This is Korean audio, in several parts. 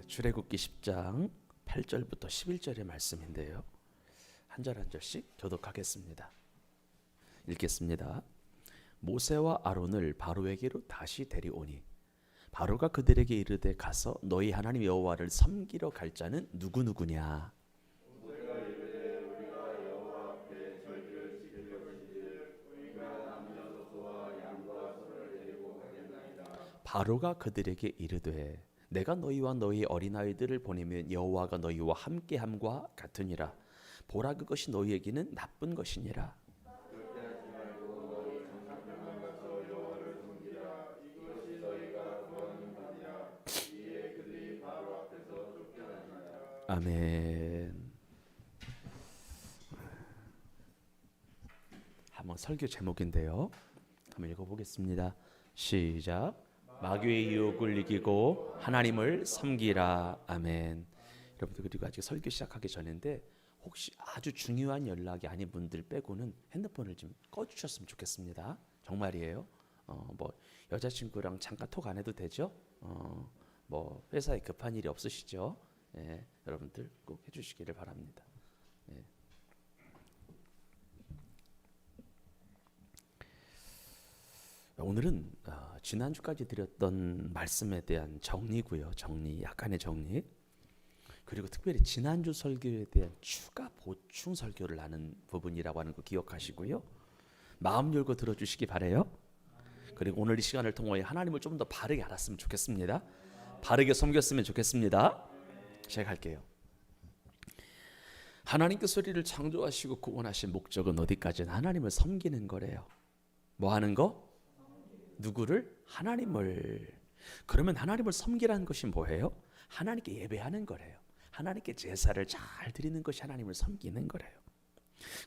출애굽기 10장 8절부터 11절의 말씀인데요. 한 절 한 절씩 교독하겠습니다. 읽겠습니다. 모세와 아론을 바로에게로 다시 데려오니 바로가 그들에게 이르되 가서 너희 하나님 여호와를 섬기러 갈 자는 누구누구냐. 바로가 그들에게 이르되 내가 너희와 너희 어린아이들을 보내면 여호와가 너희와 함께함과 같으니라. 보라, 그것이 너희에게는 나쁜 것이니라. 아멘. 한번 설교 제목인데요, 한번 읽어보겠습니다. 시작. 마귀의 유혹을 이기고 하나님을 섬기라. 아멘. 여러분들, 그리고 아직 설교 시작하기 전인데 혹시 아주 중요한 연락이 아닌 분들 빼고는 핸드폰을 좀 꺼주셨으면 좋겠습니다. 정말이에요. 뭐 여자친구랑 잠깐 톡 안 해도 되죠? 뭐 회사에 급한 일이 없으시죠? 예, 여러분들 꼭 해주시기를 바랍니다. 예. 오늘은 지난주까지 드렸던 말씀에 대한 정리고요. 약간의 정리. 그리고 특별히 지난주 설교에 대한 추가 보충 설교를 하는 부분이라고 하는 거 기억하시고요. 마음 열고 들어주시기 바라요. 그리고 오늘 이 시간을 통해 하나님을 좀 더 바르게 알았으면 좋겠습니다. 바르게 섬겼으면 좋겠습니다. 제가 할게요. 하나님께서 우리를 창조하시고 구원하신 목적은 어디까지는 하나님을 섬기는 거래요. 뭐 하는 거? 누구를? 하나님을. 그러면 하나님을 섬기라는 것이 뭐예요? 하나님께 예배하는 거래요. 하나님께 제사를 잘 드리는 것이 하나님을 섬기는 거래요.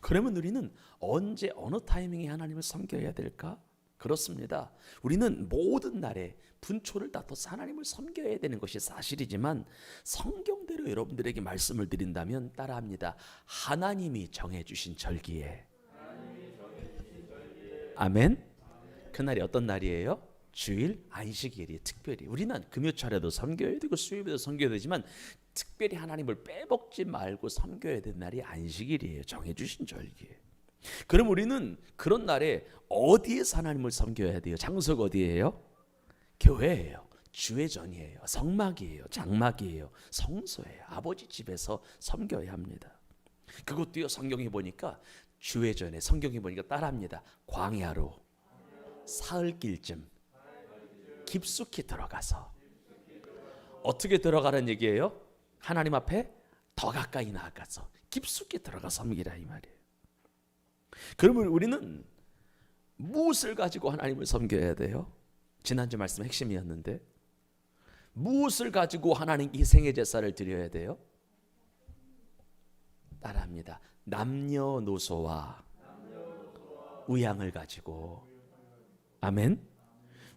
그러면 우리는 언제 어느 타이밍에 하나님을 섬겨야 될까? 그렇습니다. 우리는 모든 날에 분초를 다퉈서 하나님을 섬겨야 되는 것이 사실이지만 성경대로 여러분들에게 말씀을 드린다면 따라합니다. 하나님이 정해주신 절기에. 아멘. 그날이 어떤 날이에요? 주일, 안식일이 특별히. 우리는 금요철에도 섬겨야 되고 수요일에도 섬겨야 되지만 특별히 하나님을 빼먹지 말고 섬겨야 되는 날이 안식일이에요. 정해주신 절기에. 그럼 우리는 그런 날에 어디에서 하나님을 섬겨야 돼요? 장소가 어디예요? 교회예요. 주회전이에요. 성막이에요. 장막이에요. 성소예요. 아버지 집에서 섬겨야 합니다. 그것도요, 성경에 보니까 주회전에, 성경에 보니까 따라합니다. 광야로 사흘길쯤 깊숙이 들어가서. 어떻게 들어가는 얘기예요? 하나님 앞에 더 가까이 나아가서 깊숙이 들어가 섬기라, 이 말이에요. 그러면 우리는 무엇을 가지고 하나님을 섬겨야 돼요? 지난주 말씀 핵심이었는데 무엇을 가지고 하나님께 희생의 제사를 드려야 돼요? 따라합니다. 남녀노소와 우양을 가지고. 아멘.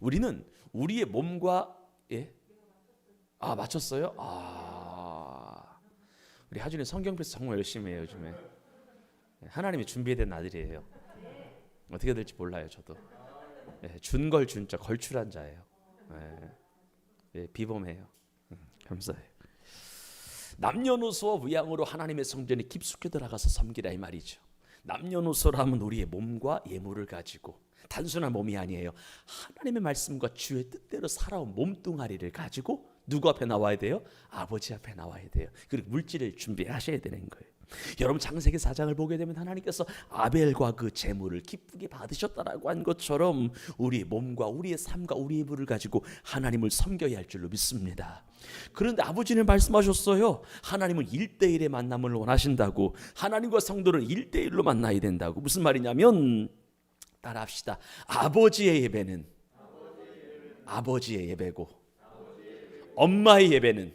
우리는 우리의 몸과 맞췄어요? 우리 하준이 성경 필수 정말 열심히 해요. 요즘에 하나님이 준비된 아들이에요. 어떻게 될지 몰라요. 저도 준 걸 준 자, 걸출한 자예요. 비범해요. 감사해요. 남녀노소와 우양으로 하나님의 성전에 깊숙이 들어가서 섬기라, 이 말이죠. 남녀노소라면 우리의 몸과 예물을 가지고 단순한 몸이 아니에요. 하나님의 말씀과 주의 뜻대로 살아온 몸뚱아리를 가지고 누구 앞에 나와야 돼요? 아버지 앞에 나와야 돼요. 그리고 물질을 준비하셔야 되는 거예요. 여러분, 창세기 4장을 보게 되면 하나님께서 아벨과 그 제물을 기쁘게 받으셨다라고 한 것처럼 우리의 몸과 우리의 삶과 우리의 예물을 가지고 하나님을 섬겨야 할 줄로 믿습니다. 그런데 아버지는 말씀하셨어요. 하나님은 1대1의 만남을 원하신다고. 하나님과 성도는 1대1로 만나야 된다고. 무슨 말이냐면, 따라합시다. 아버지의 예배는 아버지의 예배고, 엄마의 예배는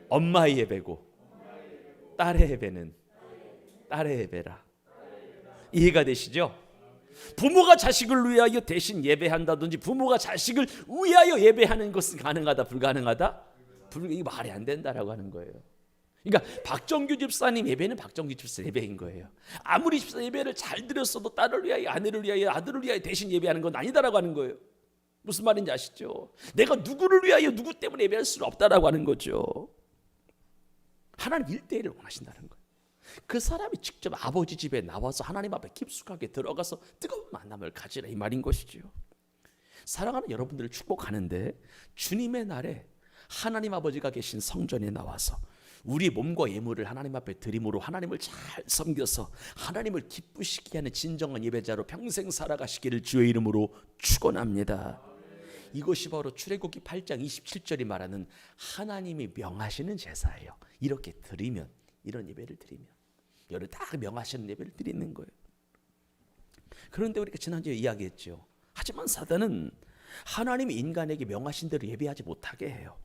엄마의 예배고, 딸의 예배는 딸의 예배라. 이해가 되시죠? 부모가 자식을 위하여 대신 예배한다든지 부모가 자식을 위하여 예배하는 것은 가능하다, 불가능하다? 이게 말이 안 된다라고 하는 거예요. 그러니까 박정규 집사님 예배는 박정규 집사 예배인 거예요. 아무리 집사 예배를 잘 드렸어도 딸을 위하여, 아내를 위하여, 아들을 위하여 대신 예배하는 건 아니다라고 하는 거예요. 무슨 말인지 아시죠? 내가 누구를 위하여 누구 때문에 예배할 수는 없다라고 하는 거죠. 하나님 1대1을 원하신다는 거예요. 그 사람이 직접 아버지 집에 나와서 하나님 앞에 깊숙하게 들어가서 뜨거운 만남을 가지라 이 말인 것이죠. 사랑하는 여러분들을 축복하는데 주님의 날에 하나님 아버지가 계신 성전에 나와서 우리 몸과 예물을 하나님 앞에 드림으로 하나님을 잘 섬겨서 하나님을 기쁘시게 하는 진정한 예배자로 평생 살아가시기를 주의 이름으로 축원합니다. 이것이 바로 출애굽기 8장 27절이 말하는 하나님이 명하시는 제사예요. 이렇게 드리면, 이런 예배를 드리면 여러분 다 명하시는 예배를 드리는 거예요. 그런데 우리가 지난주에 이야기했죠. 하지만 사단은 하나님이 인간에게 명하신 대로 예배하지 못하게 해요.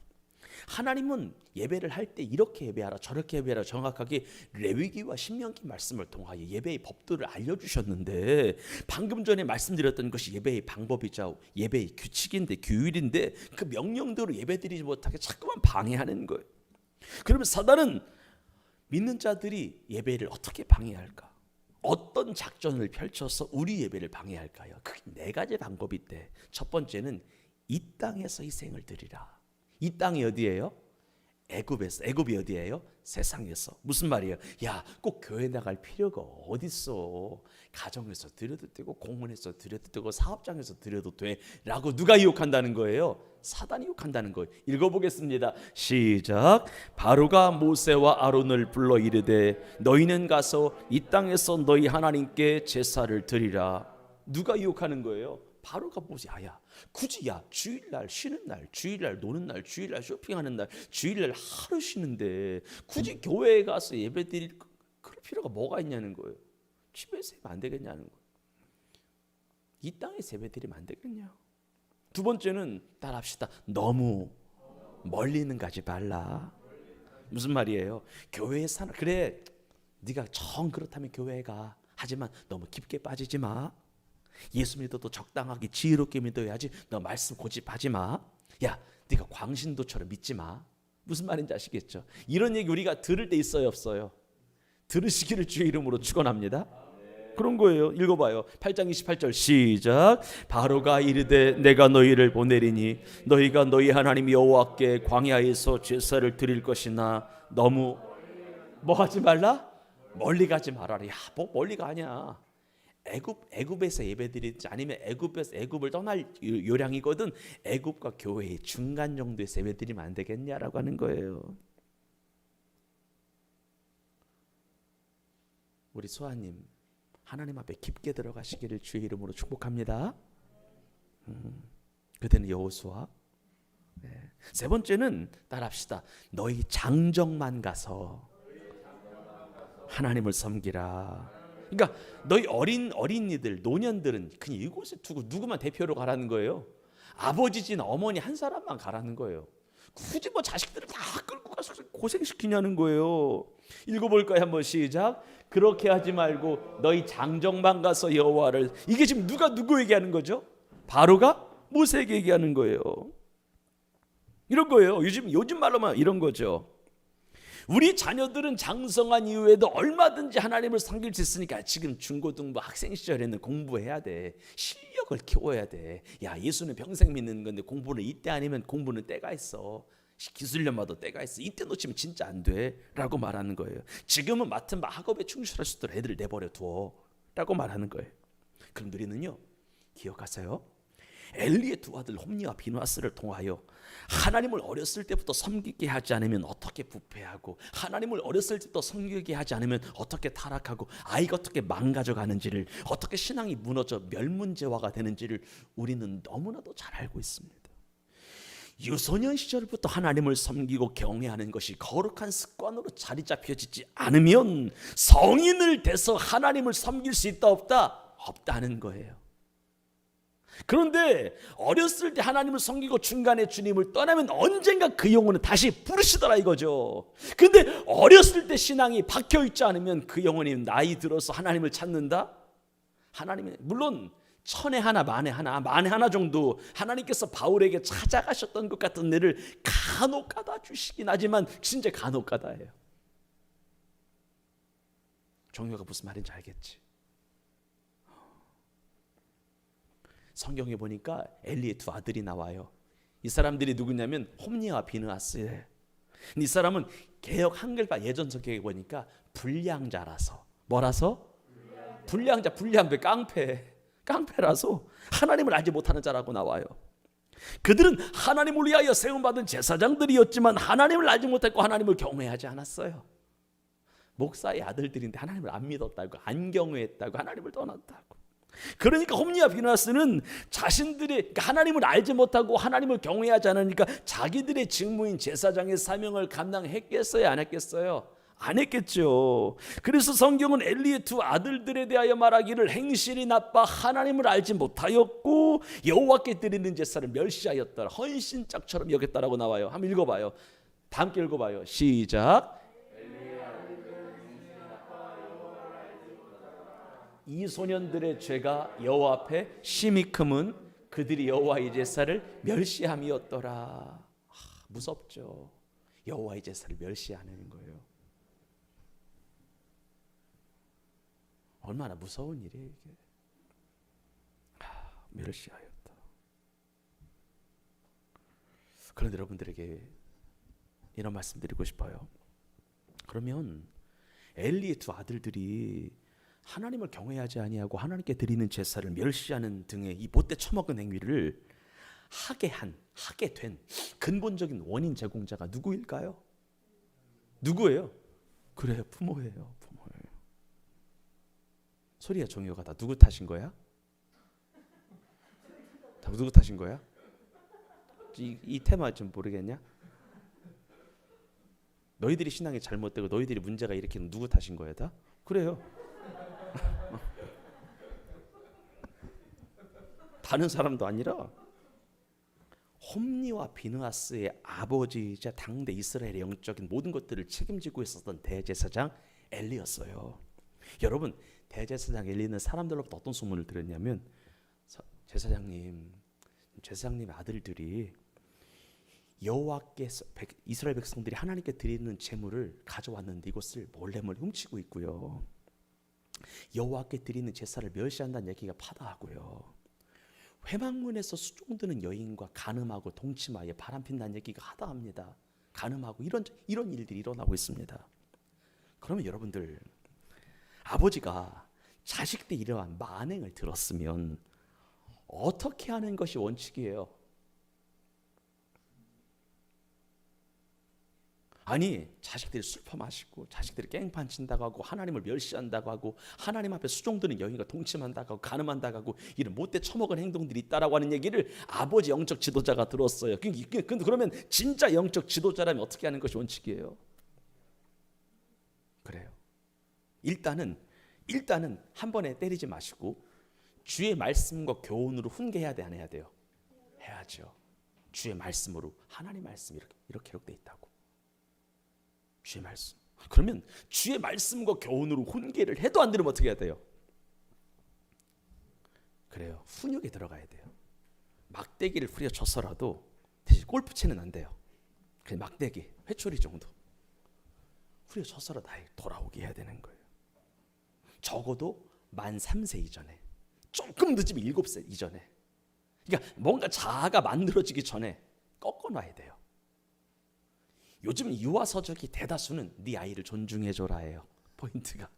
하나님은 예배를 할 때 이렇게 예배하라 저렇게 예배하라 정확하게 레위기와 신명기 말씀을 통하여 예배의 법도를 알려주셨는데 방금 전에 말씀드렸던 것이 예배의 방법이자 예배의 규칙인데 규율인데 그 명령대로 예배드리지 못하게 자꾸만 방해하는 거예요. 그러면 사단은 믿는 자들이 예배를 어떻게 방해할까? 어떤 작전을 펼쳐서 우리 예배를 방해할까요? 그게 네 가지 방법이 있대. 첫 번째는 이 땅에서 희생을 드리라. 이 땅이 어디예요? 애굽에서. 애굽이 어디예요? 세상에서. 무슨 말이에요? 야, 꼭 교회 나갈 필요가 어딨어. 가정에서 드려도 되고 공원에서 드려도 되고 사업장에서 드려도 돼 라고 누가 유혹한다는 거예요? 사단이 유혹한다는 거예요. 읽어보겠습니다. 시작. 바로가 모세와 아론을 불러 이르되 너희는 가서 이 땅에서 너희 하나님께 제사를 드리라. 누가 유혹하는 거예요? 바로가 뭐지? 야, 굳이 주일날 쉬는 날, 주일날 노는 날, 주일날 쇼핑하는 날, 주일날 하루 쉬는데 굳이 교회에 가서 예배 드릴 그럴 필요가 뭐가 있냐는 거예요. 집에서 하면 안 되겠냐는 거예요. 이 땅에서 예배 드리면 안 되겠냐. 두 번째는 따라합시다. 너무 멀리는 가지 말라. 무슨 말이에요? 교회에 사는 그래 네가 정 그렇다면 교회에 가. 하지만 너무 깊게 빠지지 마. 예수 믿어도 적당하게 지혜롭게 믿어야지. 너 말씀 고집하지 마. 야, 네가 광신도처럼 믿지 마. 무슨 말인지 아시겠죠? 이런 얘기 우리가 들을 때 있어요, 없어요? 들으시기를 주의 이름으로 축원합니다. 그런 거예요. 읽어봐요. 8장 28절 시작. 바로가 이르되 내가 너희를 보내리니 너희가 너희 하나님 여호와께 광야에서 제사를 드릴 것이나 너무 뭐 하지 말라? 멀리 가지 말아라. 야, 뭐 멀리가 아니야. 애굽에서 예배드리지 아니면 애굽을 떠날 요량이거든. 애굽과 교회의 중간 정도에서 예배드리면 안 되겠냐라고 하는 거예요. 우리 소아님 하나님 앞에 깊게 들어가시기를 주의 이름으로 축복합니다. 그때는 여호수아. 네. 세 번째는 따라합시다. 너희 장정만 가서 하나님을 섬기라. 그러니까 너희 어린이들, 노년들은 그냥 이곳에 두고 누구만 대표로 가라는 거예요. 아버지진 어머니 한 사람만 가라는 거예요. 굳이 뭐 자식들을 다 끌고 가서 고생시키냐는 거예요. 읽어볼까요? 한번 시작. 그렇게 하지 말고 너희 장정만 가서 여호와를. 이게 지금 누가 누구에게 하는 거죠? 바로가 모세에게 얘기하는 거예요. 이런 거예요. 요즘 말로만 이런 거죠. 우리 자녀들은 장성한 이후에도 얼마든지 하나님을 섬길 수 있으니까 지금 중고등부 학생 시절에는 공부해야 돼. 실력을 키워야 돼. 야, 예수는 평생 믿는 건데 공부는 이때 아니면 공부는 때가 있어. 기술련마다 때가 있어. 이때 놓치면 진짜 안 돼 라고 말하는 거예요. 지금은 맡은 학업에 충실할 수 있도록 애들 내버려 두어 라고 말하는 거예요. 그럼 우리는요, 기억하세요? 엘리의 두 아들 홈니와 비누아스를 통하여 하나님을 어렸을 때부터 섬기게 하지 않으면 어떻게 부패하고 하나님을 어렸을 때부터 섬기게 하지 않으면 어떻게 타락하고 아이가 어떻게 망가져가는지를, 어떻게 신앙이 무너져 멸문제화가 되는지를 우리는 너무나도 잘 알고 있습니다. 유소년 시절부터 하나님을 섬기고 경외하는 것이 거룩한 습관으로 자리 잡혀지지 않으면 성인을 돼서 하나님을 섬길 수 있다 없다? 없다는 거예요. 그런데 어렸을 때 하나님을 섬기고 중간에 주님을 떠나면 언젠가 그 영혼은 다시 부르시더라 이거죠. 근데 어렸을 때 신앙이 박혀있지 않으면 그 영혼이 나이 들어서 하나님을 찾는다? 하나님이 물론 천에 하나 만에 하나 정도 하나님께서 바울에게 찾아가셨던 것 같은 일을 간혹가다 주시긴 하지만 진짜 간혹가다예요. 종교가 무슨 말인지 알겠지? 성경에 보니까 엘리의 두 아들이 나와요. 이 사람들이 누구냐면 홈니와 비느하스예요. 이 사람은 개역 한글과 예전 성경에 보니까 불량자라서, 뭐라서? 불량자, 불량배, 깡패라서 하나님을 알지 못하는 자라고 나와요. 그들은 하나님을 위하여 세움받은 제사장들이었지만 하나님을 알지 못했고 하나님을 경외하지 않았어요. 목사의 아들들인데 하나님을 안 믿었다고, 안 경외했다고, 하나님을 떠났다고. 그러니까 홈니와 비느하스는 자신들이, 그러니까 하나님을 알지 못하고 하나님을 경외하지 않으니까 자기들의 직무인 제사장의 사명을 감당했겠어요, 안 했겠어요? 안 했겠죠. 그래서 성경은 엘리의 두 아들들에 대하여 말하기를 행실이 나빠 하나님을 알지 못하였고 여호와께 드리는 제사를 멸시하였더라, 헌신짝처럼 여겼다라고 나와요. 한번 읽어봐요. 다 함께 읽어봐요. 시작. 이 소년들의 죄가 여호와 앞에 심히 크면 그들이 여호와의 제사를 멸시함이었더라. 무섭죠. 여호와의 제사를 멸시하는 거예요. 얼마나 무서운 일이에요 이게. 멸시하였다. 그런데 여러분들에게 이런 말씀 드리고 싶어요. 그러면 엘리의 두 아들들이 하나님을 경외하지 아니하고 하나님께 드리는 제사를 멸시하는 등의 이 못돼 처먹은 행위를 하게 된 근본적인 원인 제공자가 누구일까요? 누구예요? 그래요, 부모예요. 소리야 종효가 다 누구 탓인 거야? 다 누구 탓인 거야? 이 테마 좀 모르겠냐? 너희들이 신앙이 잘못되고 너희들이 문제가 일으키는 누구 탓인 거야 다? 그래요. 다른 사람도 아니라 홈니와 비느하스의 아버지이자 당대 이스라엘의 영적인 모든 것들을 책임지고 있었던 대제사장 엘리였어요. 여러분, 대제사장 엘리는 사람들로부터 어떤 소문을 들었냐면, 제사장님 아들들이 여호와께서 이스라엘 백성들이 하나님께 드리는 제물을 가져왔는데 이것을 몰래 훔치고 있고요, 여호와께 드리는 제사를 멸시한다는 얘기가 파다하고요, 회막문에서 수종드는 여인과 간음하고 동침하여 바람핀다는 얘기가 하다합니다. 간음하고 이런 일들이 일어나고 있습니다. 그러면 여러분들, 아버지가 자식들 이러한 만행을 들었으면 어떻게 하는 것이 원칙이에요? 아니, 자식들이 술 퍼마시고 자식들이 깽판 친다고 하고 하나님을 멸시한다고 하고 하나님 앞에 수종드는 여인과 동침한다고 하고 간음한다고 하고 이런 못돼 처먹은 행동들이 있다라고 하는 얘기를 아버지 영적 지도자가 들었어요. 그러면 진짜 영적 지도자라면 어떻게 하는 것이 원칙이에요? 그래요. 일단은 한 번에 때리지 마시고 주의 말씀과 교훈으로 훈계해야 돼, 안 해야 돼요? 해야죠. 주의 말씀으로, 하나님 말씀 이렇게 기록되어 있다고. 주의 말씀. 그러면 주의 말씀과 교훈으로 훈계를 해도 안 되면 어떻게 해야 돼요? 그래요. 훈육에 들어가야 돼요. 막대기를 후려쳐서라도 대신 골프 치는 안 돼요. 그냥 막대기, 회초리 정도 후려쳐서라도 돌아오게 해야 되는 거예요. 적어도 만 3세 이전에, 조금 늦으면 7세 이전에, 그러니까 뭔가 자아가 만들어지기 전에 꺾어놔야 돼요. 요즘 유아서적이 대다수는 네 아이를 존중해줘라예요. 포인트가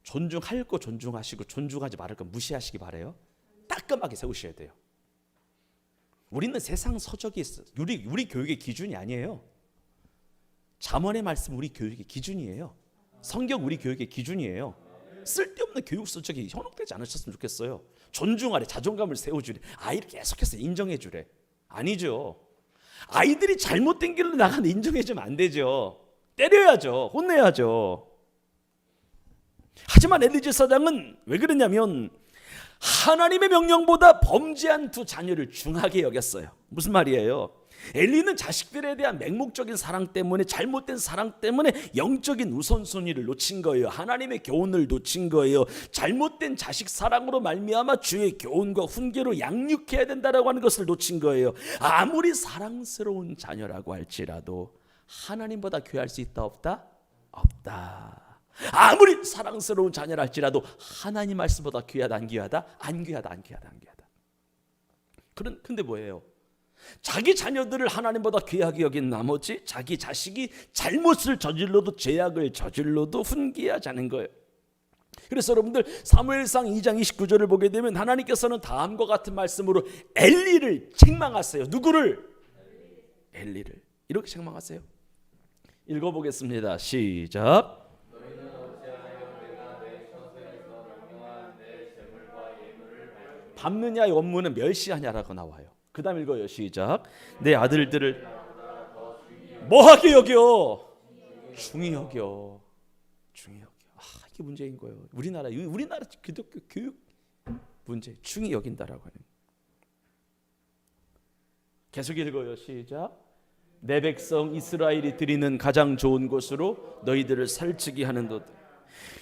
존중할 거 존중하시고 존중하지 말을 거 무시하시기 바래요. 따끔하게 세우셔야 돼요. 우리는 세상 서적이 우리 교육의 기준이 아니에요. 잠언의 말씀 우리 교육의 기준이에요. 성경 우리 교육의 기준이에요. 쓸데없는 교육 서적이 현혹되지 않으셨으면 좋겠어요. 존중하래, 자존감을 세워주래, 아이를 계속해서 인정해주래. 아니죠. 아이들이 잘못된 길로 나가는데 인정해주면 안 되죠. 때려야죠. 혼내야죠. 하지만 엘리 제사장은 왜 그러냐면 하나님의 명령보다 범죄한 두 자녀를 중하게 여겼어요. 무슨 말이에요? 엘리는 자식들에 대한 맹목적인 사랑 때문에, 잘못된 사랑 때문에 영적인 우선순위를 놓친 거예요. 하나님의 교훈을 놓친 거예요. 잘못된 자식 사랑으로 말미암아 주의 교훈과 훈계로 양육해야 된다라고 하는 것을 놓친 거예요. 아무리 사랑스러운 자녀라고 할지라도 하나님보다 귀할 수 있다 없다? 없다. 아무리 사랑스러운 자녀라 할지라도 하나님 말씀보다 귀하다 안 귀하다? 안 귀하다 안 귀하다 안 귀하다. 근데 뭐예요? 자기 자녀들을 하나님보다 귀하게 여긴 나머지 자기 자식이 잘못을 저질러도 죄악을 저질러도 훈계하지 않은 거예요. 그래서 여러분들 사무엘상 2장 29절을 보게 되면 하나님께서는 다음과 같은 말씀으로 엘리를 책망하세요. 누구를? 엘리를. 이렇게 책망하세요. 읽어보겠습니다. 시작. 밟느냐의 업무는 멸시하냐라고 나와요. 그 다음 읽어요. 시작. 내 아들들을 뭐하게 여겨? 중히 여겨. 중히 여겨. 이게 문제인 거예요. 우리나라 기독교 교육 문제. 중히 여긴다라고 하는. 계속 읽어요. 시작. 내 백성 이스라엘이 드리는 가장 좋은 것으로 너희들을 살찌게 하는도다.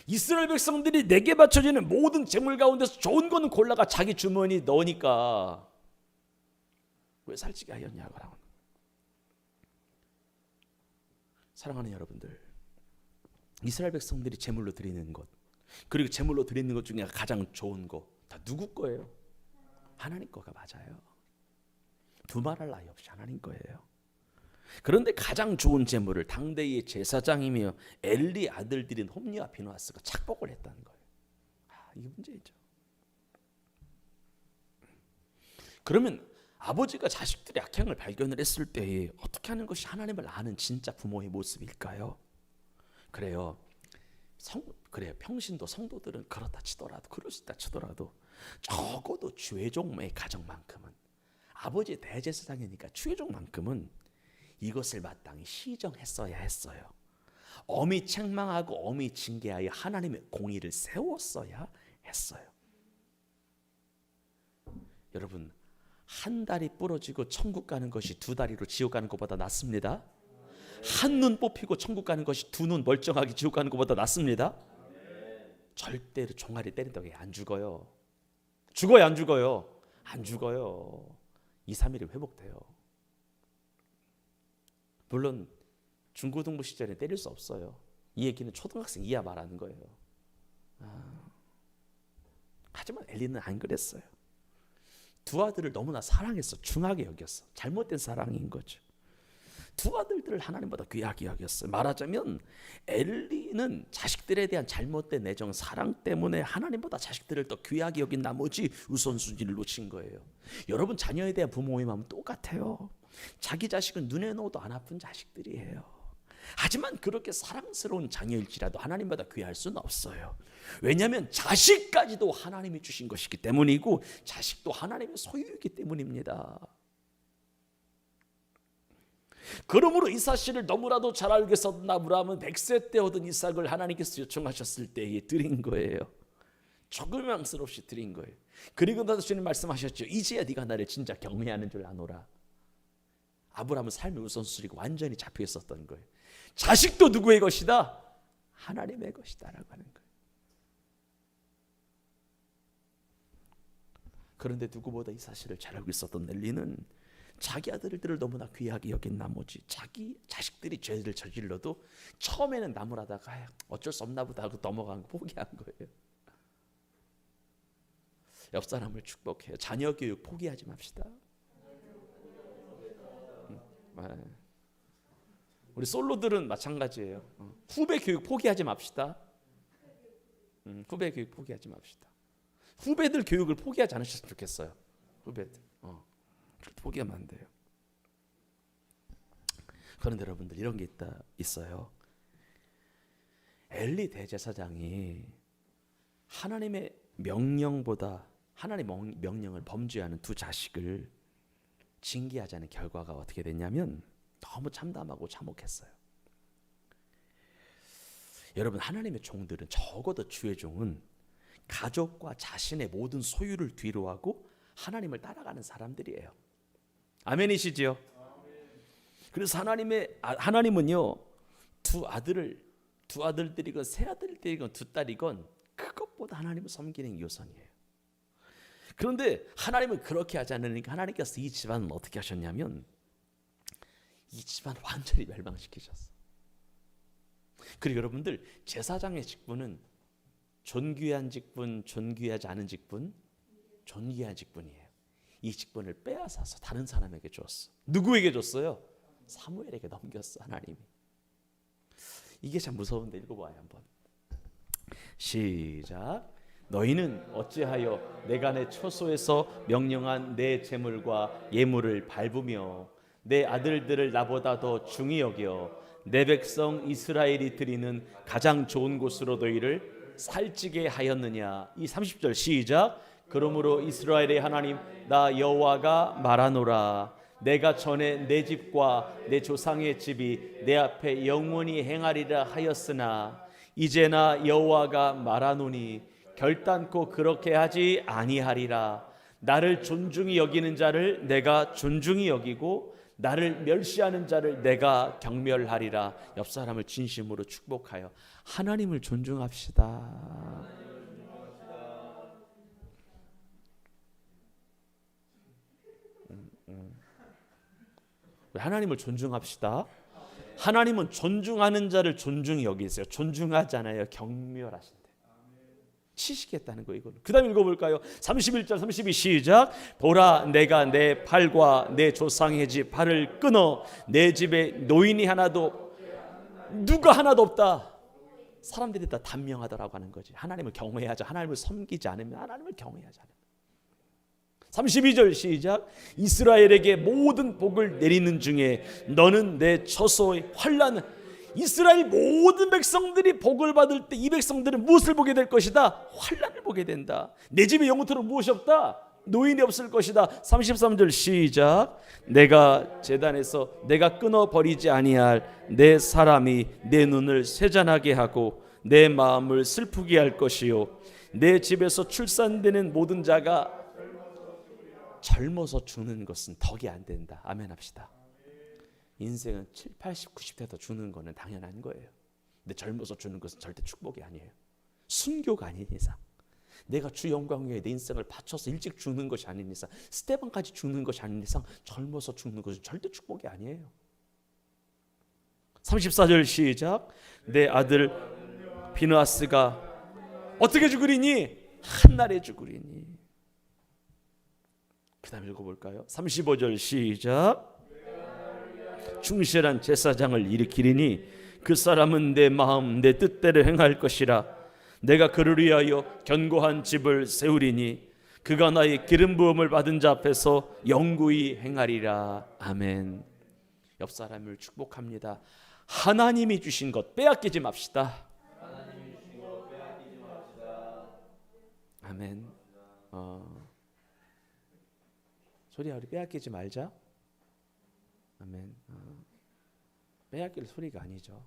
이스라엘 백성들이 내게 바쳐지는 모든 재물 가운데서 좋은 거는 골라가 자기 주머니에 넣으니까 왜 살찌게 하였냐고. 사랑하는 여러분들, 이스라엘 백성들이 제물로 드리는 것, 그리고 제물로 드리는 것 중에 가장 좋은 거 다 누구 거예요? 하나님 거가 맞아요. 두말할 나위 없이 하나님 거예요. 그런데 가장 좋은 제물을 당대의 제사장이며 엘리 아들들인 홈리와 비누아스가 착복을 했다는 거예요. 이게 문제죠. 그러면 아버지가 자식들의 악행을 발견을 했을 때에 어떻게 하는 것이 하나님을 아는 진짜 부모의 모습일까요? 그래요. 평신도 성도들은 그렇다 치더라도, 그럴 수 있다 치더라도 적어도 주의종의 가정만큼은, 아버지 대제사장이니까 주의종만큼은 이것을 마땅히 시정했어야 했어요. 엄히 책망하고 엄히 징계하여 하나님의 공의를 세웠어야 했어요. 여러분, 한 다리 부러지고 천국 가는 것이 두 다리로 지옥 가는 것보다 낫습니다. 한 눈 뽑히고 천국 가는 것이 두 눈 멀쩡하게 지옥 가는 것보다 낫습니다. 절대로 종아리 때린다고 안 죽어요. 죽어요 안 죽어요? 안 죽어요. 2, 3일이 회복돼요. 물론 중고등부 시절에 때릴 수 없어요. 이 얘기는 초등학생 이하 말하는 거예요. 하지만 엘리는 안 그랬어요. 두 아들을 너무나 사랑했어. 중하게 여겼어. 잘못된 사랑인 거죠. 두 아들들을 하나님보다 귀하게 여겼어요. 말하자면 엘리는 자식들에 대한 잘못된 애정, 사랑 때문에 하나님보다 자식들을 더 귀하게 여긴 나머지 우선순위를 놓친 거예요. 여러분 자녀에 대한 부모의 마음은 똑같아요. 자기 자식은 눈에 넣어도 안 아픈 자식들이에요. 하지만 그렇게 사랑스러운 자녀일지라도 하나님보다 귀할 수는 없어요. 왜냐하면 자식까지도 하나님이 주신 것이기 때문이고 자식도 하나님의 소유이기 때문입니다. 그러므로 이 사실을 너무나도 잘 알고 있었던 아브라함은 100세 때 얻은 이삭을 하나님께서 요청하셨을 때에 드린 거예요. 조금망스럽이 드린 거예요. 그리고 나서 주님 말씀하셨죠. 이제야 네가 나를 진짜 경외하는 줄 아노라. 아브라함은 삶의 우선순위가 완전히 잡혀 있었던 거예요. 자식도 누구의 것이다? 하나님의 것이다 라고 하는 거예요. 그런데 누구보다 이 사실을 잘 알고 있었던 엘리는 자기 아들들을 너무나 귀하게 여긴 나머지 자기 자식들이 죄를 저질러도 처음에는 나무라다가 어쩔 수 없나 보다 하고 넘어간 거 포기한 거예요. 옆 사람을 축복해요. 자녀 교육 포기하지 맙시다. 우리 솔로들은 마찬가지예요. 후배 교육 포기하지 맙시다. 후배 교육 포기하지 맙시다. 후배들 교육을 포기하지 않으셨으면 좋겠어요. 후배들 포기하면 안 돼요. 그런데 여러분들 이런 게 있어요. 엘리 대제사장이 하나님의 명령보다 하나님의 명령을 범죄하는 두 자식을 징계하자는 결과가 어떻게 됐냐면 너무 참담하고 참혹했어요. 여러분 하나님의 종들은 적어도 주의 종은 가족과 자신의 모든 소유를 뒤로하고 하나님을 따라가는 사람들이에요. 아멘이시지요? 그래서 하나님은요 두 아들들이건 세 아들들이건 두 딸이건 그것보다 하나님을 섬기는 게 우선이에요. 그런데 하나님은 그렇게 하지 않으니까 하나님께서 이 집안을 어떻게 하셨냐면 이 집안을 완전히 멸망시키셨어. 그리고 여러분들 제사장의 직분은 존귀한 직분, 존귀하지 않은 직분, 존귀한 직분이에요. 이 직분을 빼앗아서 다른 사람에게 줬어. 누구에게 줬어요? 사무엘에게 넘겼어, 하나님이. 이게 참 무서운데 읽어봐요 한번. 시작. 너희는 어찌하여 내가 내 처소에서 명령한 내 재물과 예물을 밟으며 내 아들들을 나보다 더 중히 여겨 내 백성 이스라엘이 드리는 가장 좋은 곳으로 너희를 살찌게 하였느냐. 이 30절 시작. 그러므로 이스라엘의 하나님 나 여호와가 말하노라. 내가 전에 내 집과 내 조상의 집이 내 앞에 영원히 행하리라 하였으나 이제 나 여호와가 말하노니 결단코 그렇게 하지 아니하리라. 나를 존중히 여기는 자를 내가 존중히 여기고 나를 멸시하는 자를 내가 경멸하리라. 옆 사람을 진심으로 축복하여 하나님을 존중합시다. 하나님을 존중합시다. 하나님은 존중하는 자를 존중히 여기세요. 존중하잖아요. 경멸하신대. 치시겠다는 거예요. 그 다음 읽어볼까요? 31절 32 시작. 보라 내가 내 팔과 내 조상의 집 팔을 끊어 내 집에 노인이 하나도 누가 하나도 없다. 사람들이 다 단명하더라고 하는 거지. 하나님을 경외하자. 하나님을 섬기지 않으면 하나님을 경외하지 않으면. 32절 시작. 이스라엘에게 모든 복을 내리는 중에 너는 내 처소의 환난. 이스라엘 모든 백성들이 복을 받을 때 이 백성들은 무엇을 보게 될 것이다? 환난을 보게 된다. 내 집에 영원토록 무엇이 없다? 노인이 없을 것이다. 33절 시작. 내가 제단에서 내가 끊어버리지 아니할 내 사람이 내 눈을 세잔하게 하고 내 마음을 슬프게 할 것이요 내 집에서 출산되는 모든 자가 젊어서 죽는 것은 덕이 안 된다. 아멘 합시다. 인생은 7, 80, 90대 더 죽는 거는 당연한 거예요. 근데 젊어서 죽는 것은 절대 축복이 아니에요. 순교가 아닌 이상, 내가 주 영광 위해 내 인생을 바쳐서 일찍 죽는 것이 아닌 이상, 스테반까지 죽는 것이 아닌 이상 젊어서 죽는 것은 절대 축복이 아니에요. 34절 시작. 내 아들 비느하스가 어떻게 죽으리니? 한날에 죽으리니. 그 다음 읽어볼까요? 35절 시작. 충실한 제사장을 일으키리니 그 사람은 내 마음 내 뜻대로 행할 것이라. 내가 그를 위하여 견고한 집을 세우리니 그가 나의 기름 부음을 받은 자 앞에서 영구히 행하리라. 아멘. 옆 사람을 축복합니다. 하나님이 주신 것 빼앗기지 맙시다. 아멘. 소리야, 우리 빼앗기지 말자. 아멘. 빼앗길 소리가 아니죠.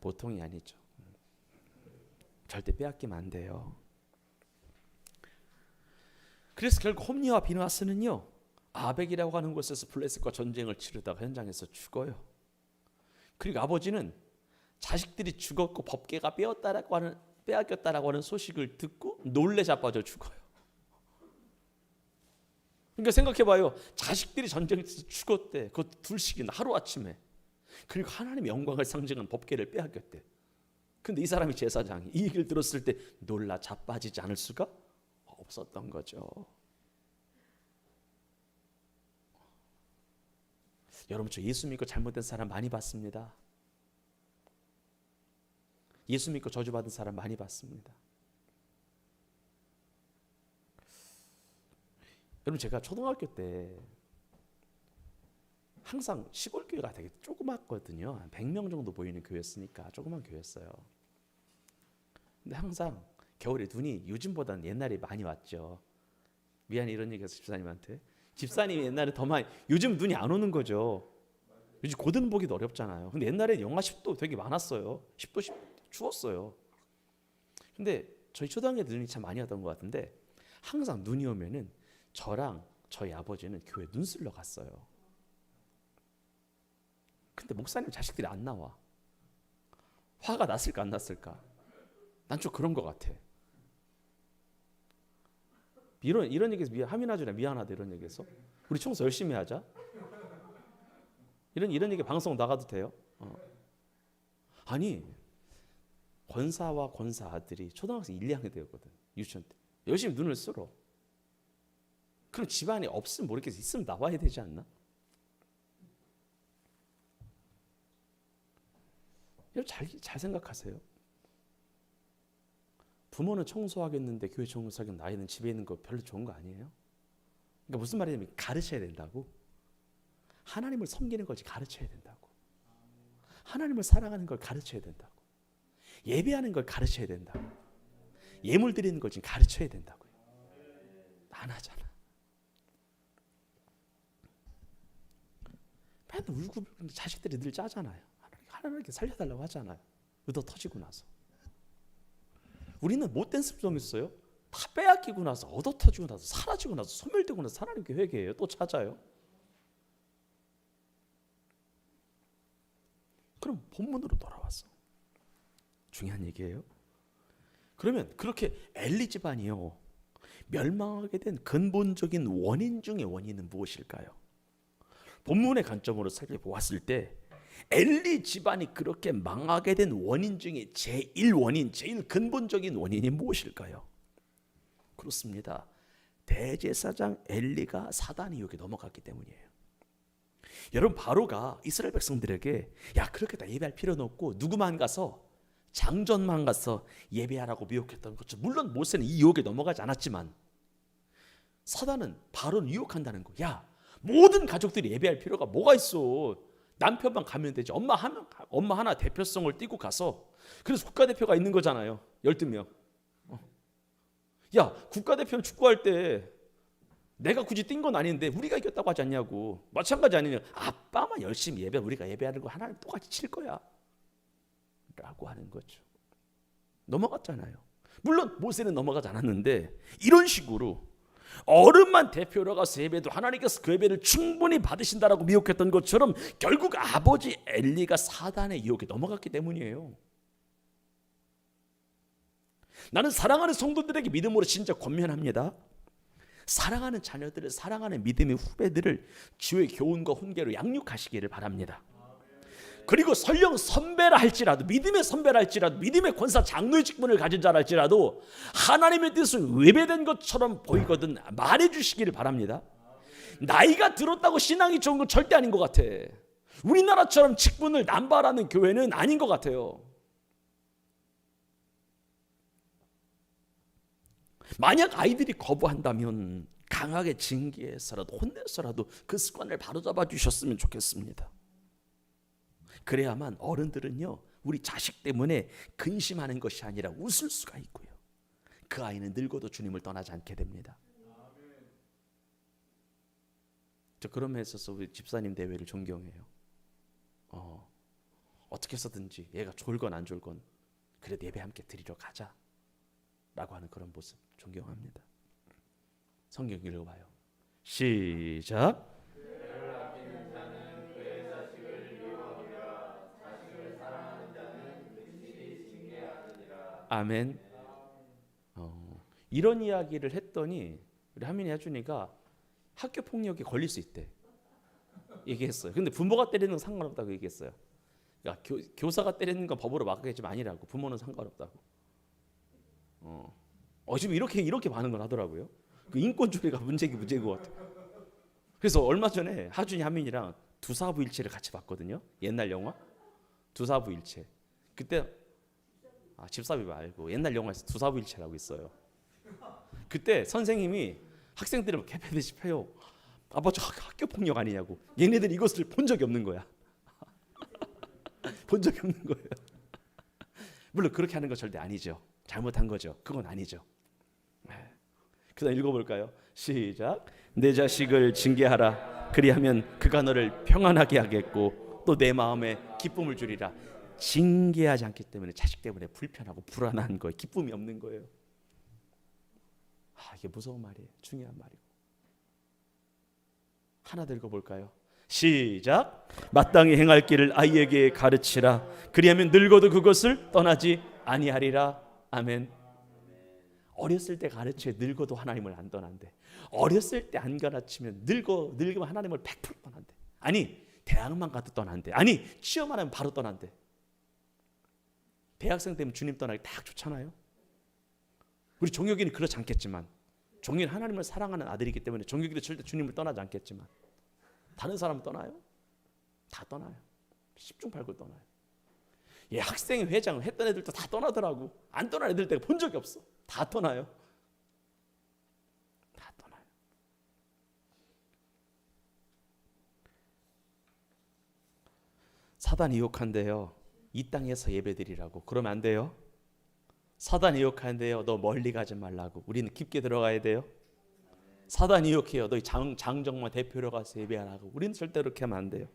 보통이 아니죠. 절대 빼앗기면 안 돼요. 그래서 결국 홈리와 비느하스는요, 아벡이라고 하는 곳에서 블레셋과 전쟁을 치르다가 현장에서 죽어요. 그리고 아버지는 자식들이 죽었고 법궤가 빼앗겼다라고 하는 소식을 듣고 놀래 자빠져 죽어요. 그러니까 생각해봐요. 자식들이 전쟁에서 죽었대. 그것도 둘씩이나 하루아침에. 그리고 하나님의 영광을 상징하는 법궤를 빼앗겼대. 근데 이 사람이 제사장이 이 얘기를 들었을 때 놀라 자빠지지 않을 수가 없었던 거죠. 여러분, 저 예수 믿고 잘못된 사람 많이 봤습니다. 예수 믿고 저주받은 사람 많이 봤습니다. 여러분, 제가 초등학교 때 항상 시골 교회가 되게 조그맣거든요. 한 100명 정도 보이는 교회였으니까 조그만 교회였어요. 근데 항상 겨울에 눈이 요즘보다는 옛날에 많이 왔죠. 미안해 이런 얘기해서 집사님한테. 집사님이 옛날에 더 많이, 요즘 눈이 안 오는 거죠. 요즘 고든 보기도 어렵잖아요. 근데 옛날에 영하 10도 되게 많았어요. 10도 10도 추웠어요. 근데 저희 초등학교 때 눈이 참 많이 왔던 것 같은데 항상 눈이 오면은 저랑 저희 아버지는 교회 눈 쓸러 갔어요. 근데 목사님 자식들이 안 나와. 화가 났을까 안 났을까? 난 좀 그런 것 같아. 이런 얘기해서 하민아주나 미안하다 이런 얘기해서 우리 청소 열심히 하자. 이런 얘기 방송 나가도 돼요? 아니 권사와 권사 아들이 초등학생 1, 2학년 되었거든. 유치원 때. 열심히 눈을 쓸어. 그럼 집안에 없으면 모르겠어. 있으면 나와야 되지 않나? 잘 생각하세요. 부모는 청소하겠는데 교회 청소하겠는데 아이는 집에 있는 거 별로 좋은 거 아니에요? 그러니까 무슨 말이냐면 가르쳐야 된다고. 하나님을 섬기는 것이 가르쳐야 된다고. 하나님을 사랑하는 걸 가르쳐야 된다고. 예배하는 걸 가르쳐야 된다고. 예물 드리는 걸 지금 가르쳐야 된다고요. 안 하잖아. 맨날 울고 자식들이 늘 짜잖아요. 하나님께 살려달라고 하잖아요. 의도 터지고 나서. 우리는 못된 습성이 있어요. 다 빼앗기고 나서 얻어 터지고 나서 사라지고 나서 소멸되고 나서 하나님께 회개해요. 또 찾아요. 그럼 본문으로 돌아왔어. 중요한 얘기예요. 그러면 그렇게 엘리 집안이요 멸망하게 된 근본적인 원인 중의 원인은 무엇일까요? 본문의 관점으로 살펴보았을 때 엘리 집안이 그렇게 망하게 된 원인 중에 제1원인, 제일 근본적인 원인이 무엇일까요? 그렇습니다. 대제사장 엘리가 사단의 유혹에 넘어갔기 때문이에요. 여러분 바로가 이스라엘 백성들에게 야 그렇게 다 예배할 필요는 없고 누구만 가서 장전만 가서 예배하라고 미혹했던 거죠. 물론 모세는 이 유혹에 넘어가지 않았지만 사단은 바로는 유혹한다는 거. 야 모든 가족들이 예배할 필요가 뭐가 있어. 남편만 가면 되지. 엄마 하나 대표성을 띠고 가서 그래서 국가대표가 있는 거잖아요. 12명. 야 국가대표는 축구할 때 내가 굳이 뛴 건 아닌데 우리가 이겼다고 하지 않냐고. 마찬가지 아니냐. 아빠만 열심히 예배 우리가 예배하는 거 하나님 똑같이 칠 거야 라고 하는 거죠. 넘어갔잖아요. 물론 모세는 넘어가지 않았는데 이런 식으로 어른만 대표로 가서 예배도 하나님께서 그 예배를 충분히 받으신다라고 미혹했던 것처럼 결국 아버지 엘리가 사단의 유혹에 넘어갔기 때문이에요. 나는 사랑하는 성도들에게 믿음으로 진짜 권면합니다. 사랑하는 자녀들을 사랑하는 믿음의 후배들을 주의 교훈과 훈계로 양육하시기를 바랍니다. 그리고 설령 선배라 할지라도 믿음의 선배라 할지라도 믿음의 권사 장로의 직분을 가진 자라 할지라도 하나님의 뜻은 외배된 것처럼 보이거든 말해주시기를 바랍니다. 나이가 들었다고 신앙이 좋은 건 절대 아닌 것 같아. 우리나라처럼 직분을 남발하는 교회는 아닌 것 같아요. 만약 아이들이 거부한다면 강하게 징계해서라도 혼내서라도 그 습관을 바로잡아 주셨으면 좋겠습니다. 그래야만 어른들은요 우리 자식 때문에 근심하는 것이 아니라 웃을 수가 있고요. 그 아이는 늙어도 주님을 떠나지 않게 됩니다. 저 그런 면에 있어서 우리 집사님 대회를 존경해요. 어떻게 해서든지 얘가 졸건 안 졸건 그래도 예배 함께 드리러 가자 라고 하는 그런 모습 존경합니다. 성경 읽어봐요. 시작. 아멘. 이런 이야기를 했더니 우리 하민이 하준이가 학교 폭력에 걸릴 수 있대 얘기했어요. 근데 부모가 때리는 건 상관없다고 얘기했어요. 그러니까 교사가 때리는 건 법으로 막겠지만 아니라고. 부모는 상관없다고. 지금 이렇게 반응을 하더라고요. 그 인권주의가 문제인 것 같아요. 그래서 얼마 전에 하준이 하민이랑 두사부일체를 같이 봤거든요. 옛날 영화 두사부일체. 그때 집사비 말고 옛날 영화에서 두사부일체라고 있어요. 그때 선생님이 학생들을 개패듯이 패요. 아빠 저 학교 폭력 아니냐고. 얘네들 이것을 본 적이 없는 거야. 본 적이 없는 거예요. 물론 그렇게 하는 거 절대 아니죠. 잘못한 거죠. 그건 아니죠. 그다음 읽어볼까요? 시작. 내 자식을 징계하라. 그리하면 그가 너를 평안하게 하겠고 또 내 마음에 기쁨을 주리라. 징계하지 않기 때문에 자식 때문에 불편하고 불안한 거예요. 기쁨이 없는 거예요. 이게 무서운 말이에요. 중요한 말이고. 하나 더 읽어볼까요? 시작. 마땅히 행할 길을 아이에게 가르치라. 그리하면 늙어도 그것을 떠나지 아니하리라. 아멘. 어렸을 때 가르쳐 늙어도 하나님을 안 떠난대. 어렸을 때 안 가르치면 늙으면 하나님을 100% 떠난대. 아니 대학만 가도 떠난대. 아니 취업만 하면 바로 떠난대. 대학생 되면 주님 떠나기 딱 좋잖아요. 우리 종혁이는 그렇지 않겠지만, 종혁이는 하나님을 사랑하는 아들이기 때문에 종혁이도 절대 주님을 떠나지 않겠지만, 다른 사람은 떠나요? 다 떠나요. 10중 8구 떠나요. 예, 학생 회장 했던 애들도 다 떠나더라고. 안 떠난 애들 내가 본 적이 없어. 다 떠나요. 다 떠나요. 사단이 유혹한대요. 이 땅에서 예배드리라고. 그러면 안 돼요. 사단이 유혹한대요. 너 멀리 가지 말라고. 우리는 깊게 들어가야 돼요. 사단이 유혹해요. 너희 장정만 대표로 가서 예배하라고. 우리는 절대로 그렇게 하면 안 돼요.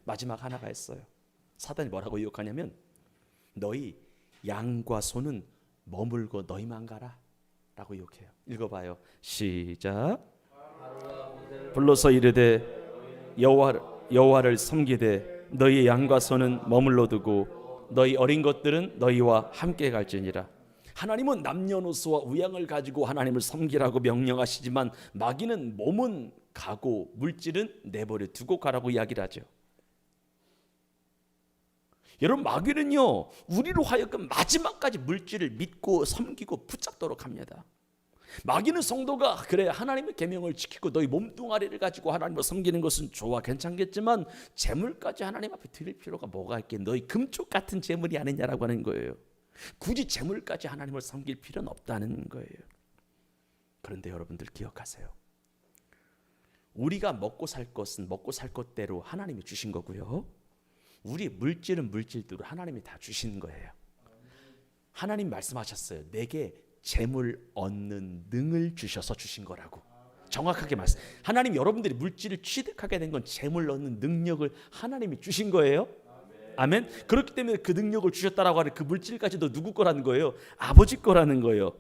마지막 하나가 있어요. 사단이 뭐라고 유혹하냐면, 너희 양과 소는 머물고 너희만 가라 라고 유혹해요. 읽어봐요. 시작. 불러서 이르되 여호와를 섬기되 너희 양과 소는 머물러 두고 너희 어린 것들은 너희와 함께 갈지니라. 하나님은 남녀노소와 우양을 가지고 하나님을 섬기라고 명령하시지만, 마귀는 몸은 가고 물질은 내버려 두고 가라고 이야기를 하죠. 여러분, 마귀는요, 우리로 하여금 마지막까지 물질을 믿고 섬기고 붙잡도록 합니다. 마귀는 성도가 그래 하나님의 계명을 지키고 너희 몸뚱아리를 가지고 하나님을 섬기는 것은 좋아, 괜찮겠지만 재물까지 하나님 앞에 드릴 필요가 뭐가 있겠? 너희 금쪽 같은 재물이 아니냐라고 하는 거예요. 굳이 재물까지 하나님을 섬길 필요는 없다는 거예요. 그런데 여러분들 기억하세요. 우리가 먹고 살 것은 먹고 살 것대로 하나님이 주신 거고요. 우리 물질은 물질대로 하나님이 다 주신 거예요. 하나님 말씀하셨어요. 내게 재물 얻는 능을 주셔서 주신 거라고. 정확하게 말씀. 하나님 여러분들이 물질을 취득하게 된 건 재물 얻는 능력을 하나님이 주신 거예요. 아멘. 그렇기 때문에 그 능력을 주셨다라고 하는 그 물질까지도 누구 거라는 거예요? 아버지 거라는 거예요.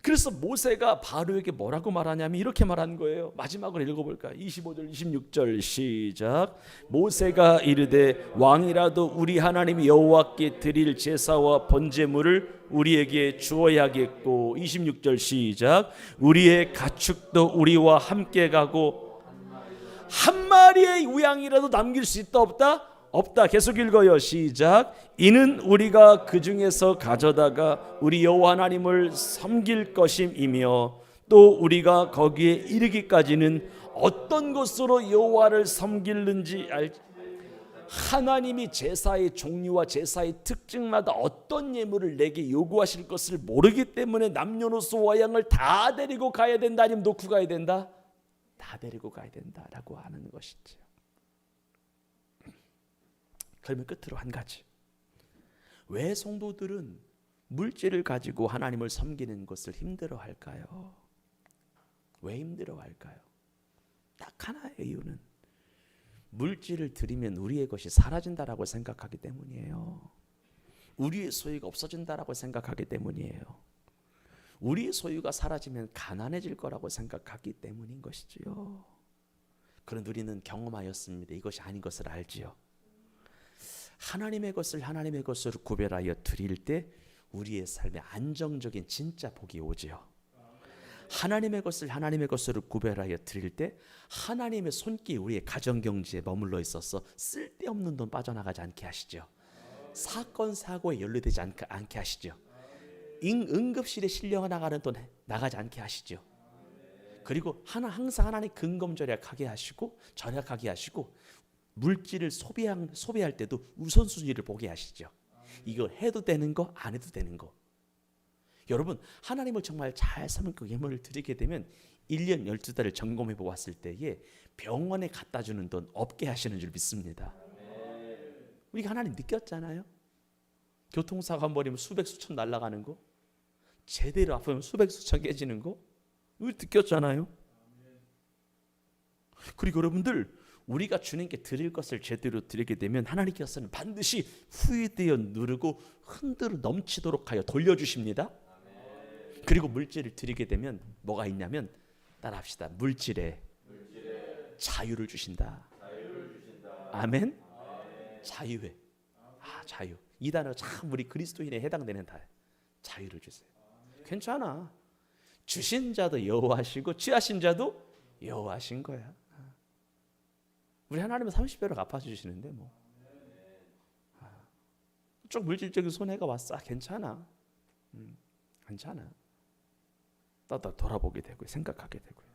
그래서 모세가 바로에게 뭐라고 말하냐면 이렇게 말한 거예요. 마지막으로 읽어볼까요? 25절 26절 시작. 모세가 이르되 왕이라도 우리 하나님 여호와께 드릴 제사와 번제물을 우리에게 주어야겠고, 26절 시작. 우리의 가축도 우리와 함께 가고 한 마리의 우양이라도 남길 수 있다 없다? 없다. 계속 읽어요. 시작. 이는 우리가 그 중에서 가져다가 우리 여호와 하나님을 섬길 것임이며, 또 우리가 거기에 이르기까지는 어떤 것으로 여호와를 섬길는지 하나님이 제사의 종류와 제사의 특징마다 어떤 예물을 내게 요구하실 것을 모르기 때문에 남녀노소 와양을 다 데리고 가야 된다, 아니면 놓고 가야 된다? 다 데리고 가야 된다라고 하는 것이죠. 그러면 끝으로 한 가지. 왜 성도들은 물질을 가지고 하나님을 섬기는 것을 힘들어할까요? 왜 힘들어할까요? 딱 하나의 이유는 물질을 드리면 우리의 것이 사라진다라고 생각하기 때문이에요. 우리의 소유가 없어진다라고 생각하기 때문이에요. 우리의 소유가 사라지면 가난해질 거라고 생각하기 때문인 것이지요. 그런데 우리는 경험하였습니다. 이것이 아닌 것을 알지요. 하나님의 것을 하나님의 것으로 구별하여 드릴 때 우리의 삶에 안정적인 진짜 복이 오지요. 하나님의 것을 하나님의 것으로 구별하여 드릴 때 하나님의 손길이 우리의 가정경제에 머물러 있어서 쓸데없는 돈 빠져나가지 않게 하시죠. 사건 사고에 연루되지 않게 하시죠. 응급실에 실려 나가는 돈 나가지 않게 하시죠. 그리고 항상 하나님 근검절약하게 하시고 절약하게 하시고, 물질을 소비할 때도 우선순위를 보게 하시죠. 이거 해도 되는 거, 안 해도 되는 거. 여러분, 하나님을 정말 잘 섬기고 예물을 드리게 되면 1년 12달을 점검해 보았을 때에 병원에 갖다 주는 돈 없게 하시는 줄 믿습니다. 우리가 하나님 느꼈잖아요. 교통사고 한 번이면 수백 수천 날아가는 거, 제대로 아프면 수백 수천 깨지는 거, 우리 느꼈잖아요. 그리고 여러분들, 우리가 주님께 드릴 것을 제대로 드리게 되면 하나님께서는 반드시 후회되어 누르고 흔들어 넘치도록 하여 돌려주십니다. 그리고 물질을 드리게 되면 뭐가 있냐면, 따라합시다. 물질에 자유를 주신다. 아멘. 자유에. 자유. 이 단어 참 우리 그리스도인에 해당되는 단어. 자유를 주세요. 괜찮아. 주신 자도 여호와시고 취하신 자도 여호와신 거야. 우리 하나님은 30배로 갚아주시는데 뭐. 좀 물질적인 손해가 왔어. 괜찮아. 괜찮아. 또 돌아보게 되고 생각하게 되고요.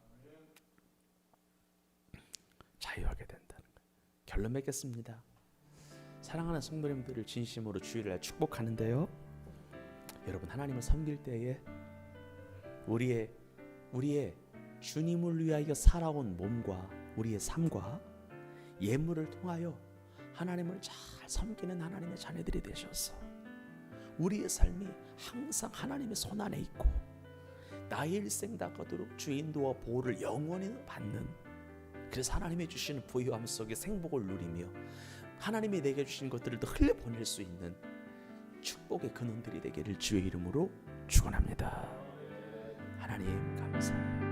자유하게 된다는 거예요. 결론 맺겠습니다. 사랑하는 성도님들을 진심으로 주일날 축복하는데요. 여러분 하나님을 섬길 때에 우리의 주님을 위하여 살아온 몸과 우리의 삶과 예물을 통하여 하나님을 잘 섬기는 하나님의 자녀들이 되셔서 우리의 삶이 항상 하나님의 손 안에 있고 나의 일생 다가도록 주의 인도와 보호를 영원히 받는, 그래서 하나님이 주시는 부유함 속에 생복을 누리며 하나님이 내게 주신 것들을 더 흘려보낼 수 있는 축복의 근원들이 되기를 주의 이름으로 축원합니다. 하나님 감사합니다.